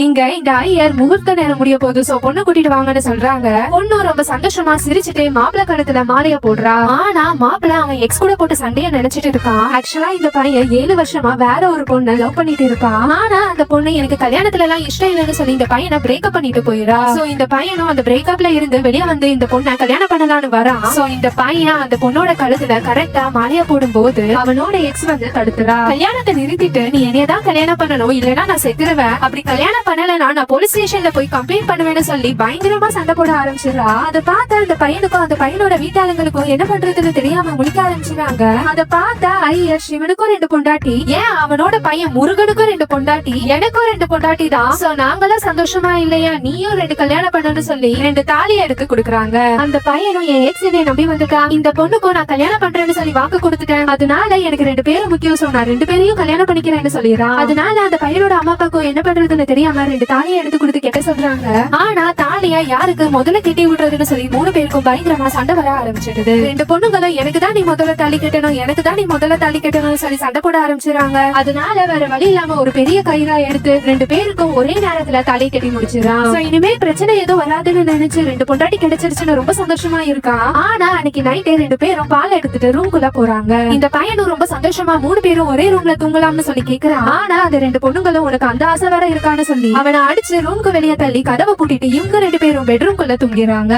இங்க இந்த ஐயர் முகூர்த்த நேரம் முடிய போகுது, சோ பொண்ணு கூட்டிட்டு வாங்கன்னு சொல்றாங்க. பொண்ணு ரொம்ப சந்தோஷமா சிரிச்சுட்டு மாப்பிள்ள கழுத்துல மாலைய போடுறா. ஆனா மாப்பிள்ள அவன் எக்ஸ் கூட போட்டு சண்டைய நினைச்சிட்டு இருக்கான். ஆக்சுவலா இந்த பையன் 7 வருஷமா வேற ஒரு பொண்ணை லவ் பண்ணிட்டு இருக்கான். ஆனா அந்த பொண்ணு எனக்கு கல்யாணத்துல எல்லாம் இஷ்டம் இல்லைன்னு சொல்லி இந்த பையனை பிரேக்கப் பண்ணிட்டு போயிடா. சோ இந்த பையனும் அந்த பிரேக்கப்ல இருந்து வெளியே வந்து இந்த பொண்ணை கல்யாணம் பண்ணலான்னு வரான். சோ இந்த பையன் அந்த பொண்ணோட கழுத்துல கரெக்டா மாலைய போடும் போது அவனோட எக்ஸ் வந்து தடுத்துறா. கல்யாணத்தை நிறுத்திட்டு நீ என்னையதான் கல்யாணம் பண்ணணும், இல்லைன்னா நான் செத்துருவேன், அப்படி கல்யாணம் பண்ணலனா நான் போலீஸ் ஸ்டேஷன்ல போய் கம்ப்ளைண்ட் பண்ணுவேன்னு சொல்லி பயங்கரமா சண்டை போட ஆரம்பிச்சிடறா. அதை பார்த்த அந்த பையனுக்கும் அந்த பையனோட வீட்டாளங்களுக்கும் என்ன பண்றதுன்னு தெரியாம முழிக்க ஆரம்பிச்சிடாங்க. அதை பார்த்த ஐயர் சிவனுக்கும் 2 பொண்டாட்டி, ஏன் அவனோட பையன் முருகனுக்கும் 2 பொண்டாட்டி, எனக்கும் 2 பொண்டாட்டி தான், சோ நாங்களும் சந்தோஷமா இல்லையா, நீயும் 2 கல்யாணம் பண்ணணும்னு சொல்லி 2 தாலி எடுத்து கொடுக்குறாங்க. அந்த பையனும் என் எக்ஸ் என்னை நம்பி வந்துட்டான், இந்த பொண்ணுக்கும் நான் கல்யாணம் பண்றேன்னு சொல்லி வாக்கு கொடுத்துட்டேன், அதனால எனக்கு 2 பேரும் முக்கியம், சோ நான் 2 பேரையும் கல்யாணம் பண்ணிக்கிறேன்னு சொல்லிடுறான். அதனால அந்த பையனோட அம்மா அப்பாக்கும் என்ன பண்றதுன்னு தெரியாம 2 தாலியை எடுத்து கொடுத்து கெட்ட சொல்றாங்க. ஆனா தாலியா யாருக்கு முதல்ல கெட்டி விடுறதுன்னு சொல்லி 3 பேருக்கும் பயங்கரமா சண்டை வர ஆரம்பிச்சிடுது. 2 பொண்ணுங்களும் எனக்கு தான் நீ முதல்ல தாலி கட்டணும், எனக்கு தான் நீ முதல்ல தாலி கட்டணும்னு சொல்லி சண்டை போட ஆரம்பிச்சிடறாங்க. அதனால வேற வழி இல்லாம ஒரு பெரிய கயிறா எடுத்து 2 பேருக்கும் ஒரே நேரத்துல தாலி கட்டி முடிச்சிடறான். இனிமே பிரச்சனை எதுவும் வராதுன்னு நினைச்சு 2 பொண்டாட்டி கிடைச்சிருச்சுன்னு ரொம்ப சந்தோஷமா இருக்கா. ஆனா அன்னைக்கு நைட்டே 2 பேரும் பால் எடுத்துட்டு ரூம்குள்ள போறாங்க. இந்த பையனும் ரொம்ப சந்தோஷமா 3 பேரும் ஒரே ரூம்ல தூங்கலாம்னு சொல்லி கேக்குறான். ஆனா அந்த 2 பொண்ணுங்களும் உனக்கு அந்த ஆசை வேற இருக்கான்னு சொல்லி அவனை அடிச்சு ரூம்க்கு வெளியே தள்ளி கதவை பூட்டிட்டு இவங்க 2 பேரும் பெட்ரூம்குள்ள தூங்கிறாங்க.